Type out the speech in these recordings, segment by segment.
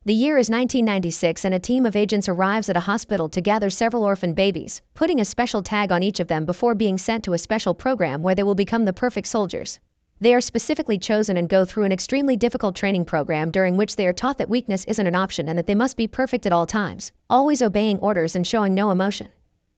The year is 1996 and a team of agents arrives at a hospital to gather several orphan babies, putting a special tag on each of them before being sent to a special program where they will become the perfect soldiers. They are specifically chosen and go through an extremely difficult training program during which they are taught that weakness isn't an option and that they must be perfect at all times, always obeying orders and showing no emotion.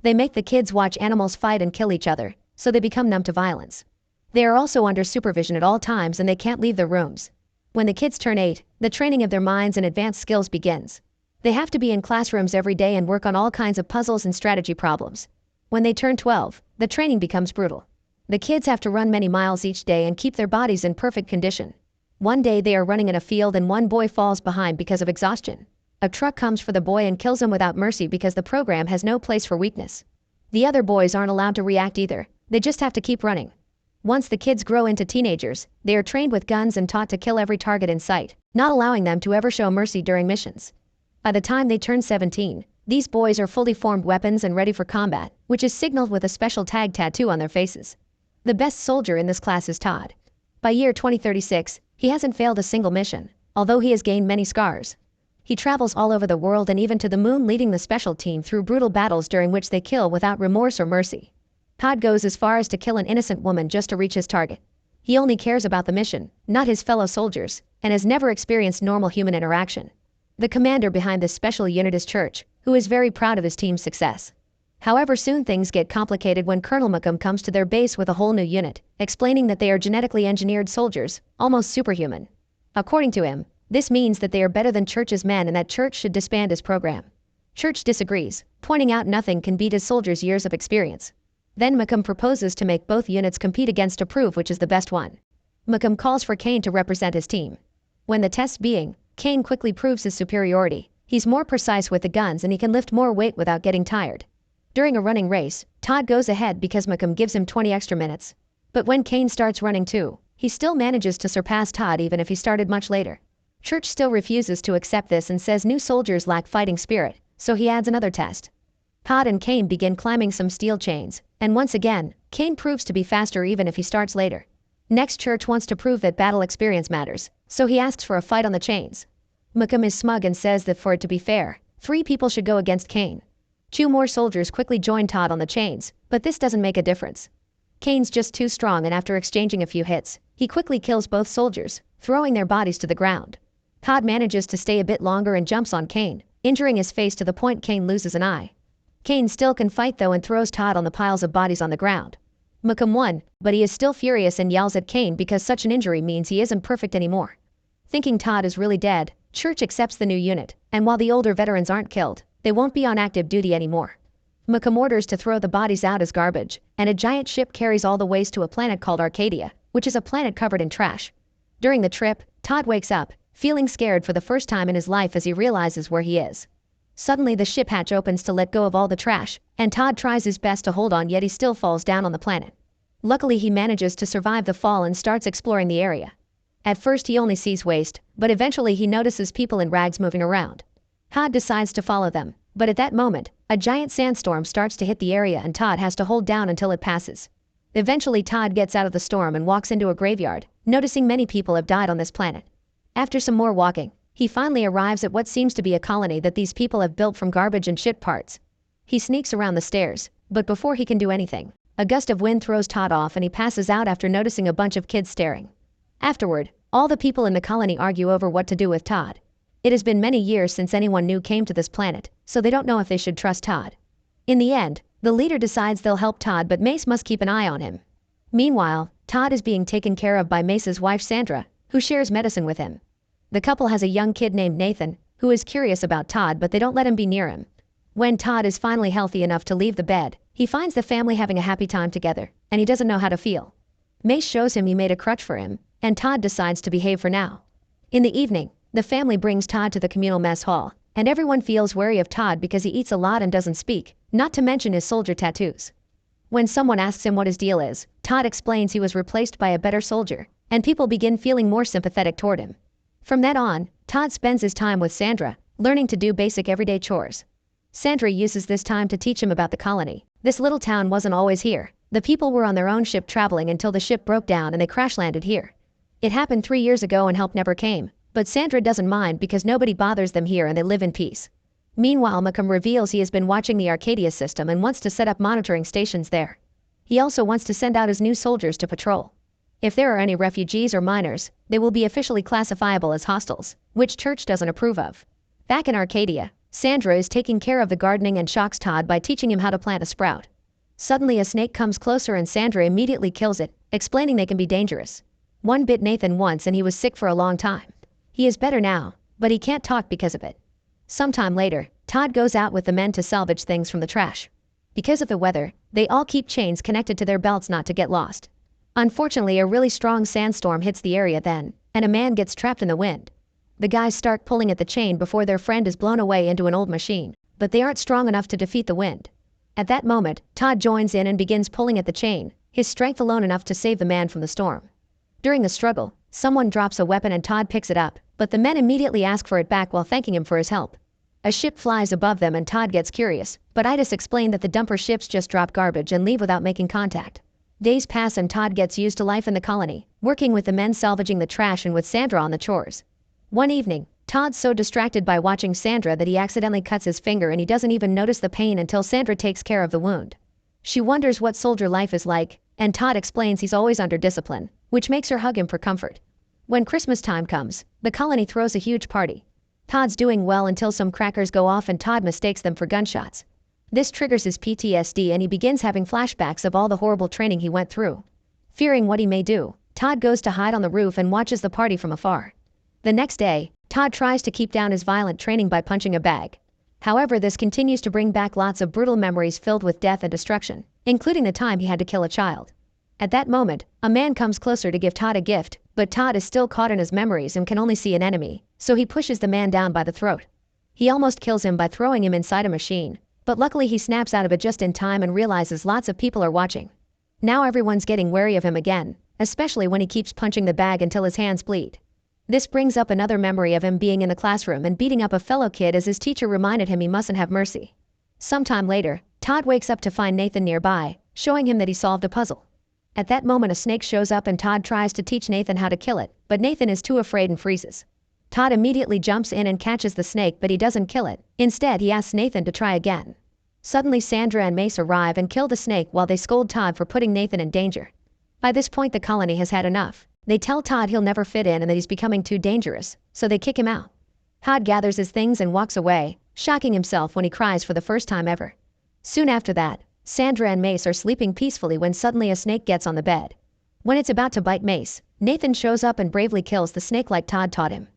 They make the kids watch animals fight and kill each other, so they become numb to violence. They are also under supervision at all times and they can't leave their rooms. When the kids turn 8, the training of their minds and advanced skills begins. They have to be in classrooms every day and work on all kinds of puzzles and strategy problems. When they turn 12, the training becomes brutal. The kids have to run many miles each day and keep their bodies in perfect condition. One day they are running in a field and one boy falls behind because of exhaustion. A truck comes for the boy and kills him without mercy because the program has no place for weakness. The other boys aren't allowed to react either, they just have to keep running. Once the kids grow into teenagers, they are trained with guns and taught to kill every target in sight, not allowing them to ever show mercy during missions. By the time they turn 17, these boys are fully formed weapons and ready for combat, which is signaled with a special tag tattoo on their faces. The best soldier in this class is Todd. By year 2036, he hasn't failed a single mission, although he has gained many scars. He travels all over the world and even to the moon, leading the special team through brutal battles during which they kill without remorse or mercy. Todd goes as far as to kill an innocent woman just to reach his target. He only cares about the mission, not his fellow soldiers, and has never experienced normal human interaction. The commander behind this special unit is Church, who is very proud of his team's success. However, soon things get complicated when Colonel Malcolm comes to their base with a whole new unit, explaining that they are genetically engineered soldiers, almost superhuman. According to him, this means that they are better than Church's men and that Church should disband his program. Church disagrees, pointing out nothing can beat his soldiers' years of experience. Then Malcolm proposes to make both units compete against to prove which is the best one. Malcolm calls for Kane to represent his team. When the test's being, Kane quickly proves his superiority. He's more precise with the guns and he can lift more weight without getting tired. During a running race, Todd goes ahead because Malcolm gives him 20 extra minutes. But when Kane starts running too, he still manages to surpass Todd even if he started much later. Church still refuses to accept this and says new soldiers lack fighting spirit, so he adds another test. Todd and Kane begin climbing some steel chains, and once again, Kane proves to be faster even if he starts later. Next, Church wants to prove that battle experience matters, so he asks for a fight on the chains. Malcolm is smug and says that for it to be fair, 3 people should go against Kane. 2 more soldiers quickly join Todd on the chains, but this doesn't make a difference. Kane's just too strong and after exchanging a few hits, he quickly kills both soldiers, throwing their bodies to the ground. Todd manages to stay a bit longer and jumps on Kane, injuring his face to the point Kane loses an eye. Kane still can fight though and throws Todd on the piles of bodies on the ground. Malcolm won, but he is still furious and yells at Kane because such an injury means he isn't perfect anymore. Thinking Todd is really dead, Church accepts the new unit, and while the older veterans aren't killed, they won't be on active duty anymore. Malcolm orders to throw the bodies out as garbage, and a giant ship carries all the waste to a planet called Arcadia, which is a planet covered in trash. During the trip, Todd wakes up, feeling scared for the first time in his life as he realizes where he is. Suddenly the ship hatch opens to let go of all the trash, and Todd tries his best to hold on yet he still falls down on the planet. Luckily he manages to survive the fall and starts exploring the area. At first he only sees waste, but eventually he notices people in rags moving around. Todd decides to follow them, but at that moment, a giant sandstorm starts to hit the area and Todd has to hold down until it passes. Eventually Todd gets out of the storm and walks into a graveyard, noticing many people have died on this planet. After some more walking, he finally arrives at what seems to be a colony that these people have built from garbage and shit parts. He sneaks around the stairs, but before he can do anything, a gust of wind throws Todd off and he passes out after noticing a bunch of kids staring. Afterward, all the people in the colony argue over what to do with Todd. It has been many years since anyone new came to this planet, so they don't know if they should trust Todd. In the end, the leader decides they'll help Todd but Mace must keep an eye on him. Meanwhile, Todd is being taken care of by Mace's wife Sandra, who shares medicine with him. The couple has a young kid named Nathan, who is curious about Todd but they don't let him be near him. When Todd is finally healthy enough to leave the bed, he finds the family having a happy time together, and he doesn't know how to feel. Mace shows him he made a crutch for him, and Todd decides to behave for now. In the evening, the family brings Todd to the communal mess hall, and everyone feels wary of Todd because he eats a lot and doesn't speak, not to mention his soldier tattoos. When someone asks him what his deal is, Todd explains he was replaced by a better soldier, and people begin feeling more sympathetic toward him. From then on, Todd spends his time with Sandra, learning to do basic everyday chores. Sandra uses this time to teach him about the colony. This little town wasn't always here. The people were on their own ship traveling until the ship broke down and they crash landed here. It happened 3 years ago and help never came, But Sandra doesn't mind because nobody bothers them here and they live in peace. Meanwhile, Malcolm reveals he has been watching the Arcadia system and wants to set up monitoring stations there. He also wants to send out his new soldiers to patrol. If there are any refugees or minors, they will be officially classifiable as hostiles, which Church doesn't approve of. Back in Arcadia, Sandra is taking care of the gardening and shocks Todd by teaching him how to plant a sprout. Suddenly a snake comes closer and Sandra immediately kills it, explaining they can be dangerous. One bit Nathan once and he was sick for a long time. He is better now, but he can't talk because of it. Sometime later, Todd goes out with the men to salvage things from the trash. Because of the weather, they all keep chains connected to their belts not to get lost. Unfortunately, a really strong sandstorm hits the area then, and a man gets trapped in the wind. The guys start pulling at the chain before their friend is blown away into an old machine, but they aren't strong enough to defeat the wind. At that moment, Todd joins in and begins pulling at the chain, his strength alone enough to save the man from the storm. During the struggle, someone drops a weapon and Todd picks it up, but the men immediately ask for it back while thanking him for his help. A ship flies above them and Todd gets curious, but Idas explained that the dumper ships just drop garbage and leave without making contact. Days pass and Todd gets used to life in the colony, working with the men salvaging the trash and with Sandra on the chores. One evening, Todd's so distracted by watching Sandra that he accidentally cuts his finger and he doesn't even notice the pain until Sandra takes care of the wound. She wonders what soldier life is like, and Todd explains he's always under discipline, which makes her hug him for comfort. When Christmas time comes, the colony throws a huge party. Todd's doing well until some crackers go off and Todd mistakes them for gunshots. This triggers his PTSD and he begins having flashbacks of all the horrible training he went through. Fearing what he may do, Todd goes to hide on the roof and watches the party from afar. The next day, Todd tries to keep down his violent training by punching a bag. However, this continues to bring back lots of brutal memories filled with death and destruction, including the time he had to kill a child. At that moment, a man comes closer to give Todd a gift, but Todd is still caught in his memories and can only see an enemy, so he pushes the man down by the throat. He almost kills him by throwing him inside a machine, but luckily he snaps out of it just in time and realizes lots of people are watching. Now everyone's getting wary of him again, especially when he keeps punching the bag until his hands bleed. This brings up another memory of him being in the classroom and beating up a fellow kid as his teacher reminded him he mustn't have mercy. Sometime later, Todd wakes up to find Nathan nearby, showing him that he solved a puzzle. At that moment a snake shows up and Todd tries to teach Nathan how to kill it, but Nathan is too afraid and freezes. Todd immediately jumps in and catches the snake, but he doesn't kill it. Instead, he asks Nathan to try again. Suddenly Sandra and Mace arrive and kill the snake while they scold Todd for putting Nathan in danger. By this point the colony has had enough. They tell Todd he'll never fit in and that he's becoming too dangerous, so they kick him out. Todd gathers his things and walks away, shocking himself when he cries for the first time ever. Soon after that, Sandra and Mace are sleeping peacefully when suddenly a snake gets on the bed. When it's about to bite Mace, Nathan shows up and bravely kills the snake like Todd taught him.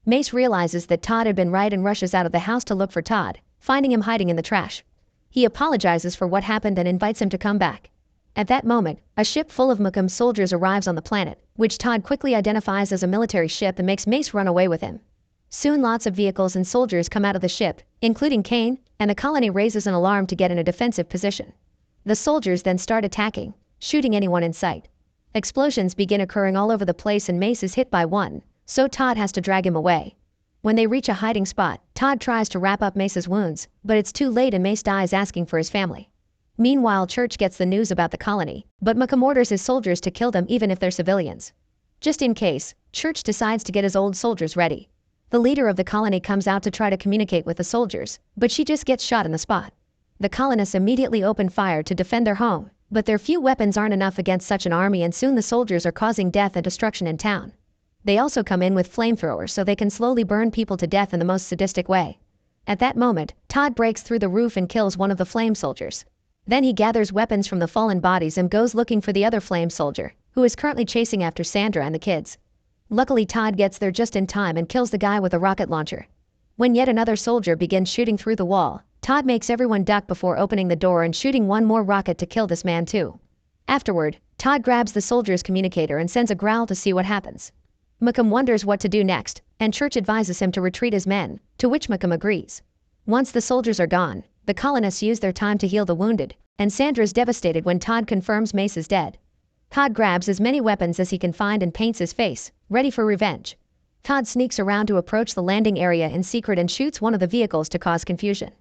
Mace realizes that Todd had been right and rushes out of the house to look for Todd, finding him hiding in the trash. He apologizes for what happened and invites him to come back. At that moment, a ship full of Mokum soldiers arrives on the planet, which Todd quickly identifies as a military ship and makes Mace run away with him. Soon lots of vehicles and soldiers come out of the ship, including Kane, and the colony raises an alarm to get in a defensive position. The soldiers then start attacking, shooting anyone in sight. Explosions begin occurring all over the place and Mace is hit by one, so Todd has to drag him away. When they reach a hiding spot, Todd tries to wrap up Mace's wounds, but it's too late and Mace dies asking for his family. Meanwhile, Church gets the news about the colony, but Mokum orders his soldiers to kill them even if they're civilians. Just in case, Church decides to get his old soldiers ready. The leader of the colony comes out to try to communicate with the soldiers, but she just gets shot in the spot. The colonists immediately open fire to defend their home, but their few weapons aren't enough against such an army and soon the soldiers are causing death and destruction in town. They also come in with flamethrowers so they can slowly burn people to death in the most sadistic way. At that moment, Todd breaks through the roof and kills one of the flame soldiers. Then he gathers weapons from the fallen bodies and goes looking for the other flame soldier, who is currently chasing after Sandra and the kids. Luckily Todd gets there just in time and kills the guy with a rocket launcher. When yet another soldier begins shooting through the wall, Todd makes everyone duck before opening the door and shooting one more rocket to kill this man too. Afterward, Todd grabs the soldier's communicator and sends a growl to see what happens. Mokum wonders what to do next, and Church advises him to retreat his men, to which Mokum agrees. Once the soldiers are gone, the colonists use their time to heal the wounded, and Sandra's devastated when Todd confirms Mace is dead. Todd grabs as many weapons as he can find and paints his face, ready for revenge. Todd sneaks around to approach the landing area in secret and shoots one of the vehicles to cause confusion.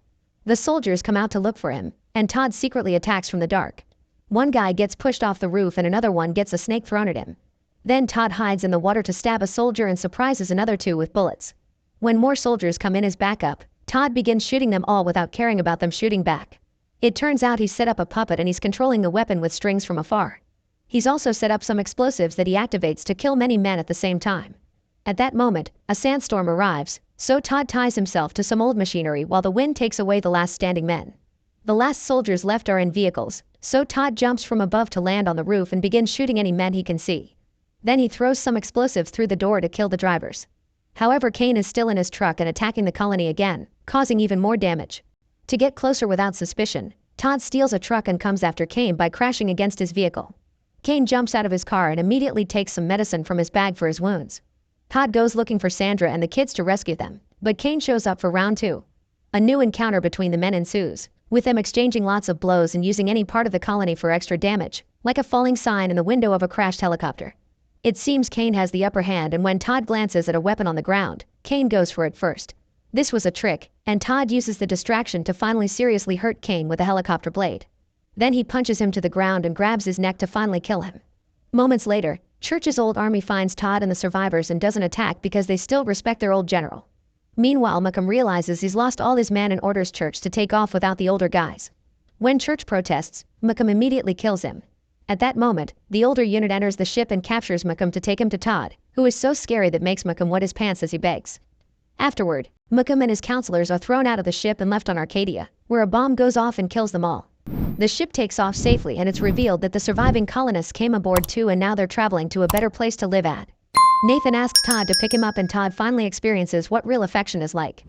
The soldiers come out to look for him, and Todd secretly attacks from the dark. One guy gets pushed off the roof and another one gets a snake thrown at him. Then Todd hides in the water to stab a soldier and surprises another two with bullets. When more soldiers come in as backup, Todd begins shooting them all without caring about them shooting back. It turns out he's set up a puppet and he's controlling the weapon with strings from afar. He's also set up some explosives that he activates to kill many men at the same time. At that moment, a sandstorm arrives, so Todd ties himself to some old machinery while the wind takes away the last standing men. The last soldiers left are in vehicles, so Todd jumps from above to land on the roof and begins shooting any men he can see. Then he throws some explosives through the door to kill the drivers. However, Kane is still in his truck and attacking the colony again, causing even more damage. To get closer without suspicion, Todd steals a truck and comes after Kane by crashing against his vehicle. Kane jumps out of his car and immediately takes some medicine from his bag for his wounds. Todd goes looking for Sandra and the kids to rescue them, but Kane shows up for round 2. A new encounter between the men ensues, with them exchanging lots of blows and using any part of the colony for extra damage, like a falling sign in the window of a crashed helicopter. It seems Kane has the upper hand, and when Todd glances at a weapon on the ground, Kane goes for it first. This was a trick, and Todd uses the distraction to finally seriously hurt Kane with a helicopter blade. Then he punches him to the ground and grabs his neck to finally kill him. Moments later, Church's old army finds Todd and the survivors and doesn't attack because they still respect their old general. Meanwhile, Malcolm realizes he's lost all his men and orders Church to take off without the older guys. When Church protests, Malcolm immediately kills him. At that moment, the older unit enters the ship and captures Malcolm to take him to Todd, who is so scary that makes Malcolm wet his pants as he begs. Afterward, Malcolm and his counselors are thrown out of the ship and left on Arcadia, where a bomb goes off and kills them all. The ship takes off safely and it's revealed that the surviving colonists came aboard too, and now they're traveling to a better place to live at. Nathan asks Todd to pick him up and Todd finally experiences what real affection is like.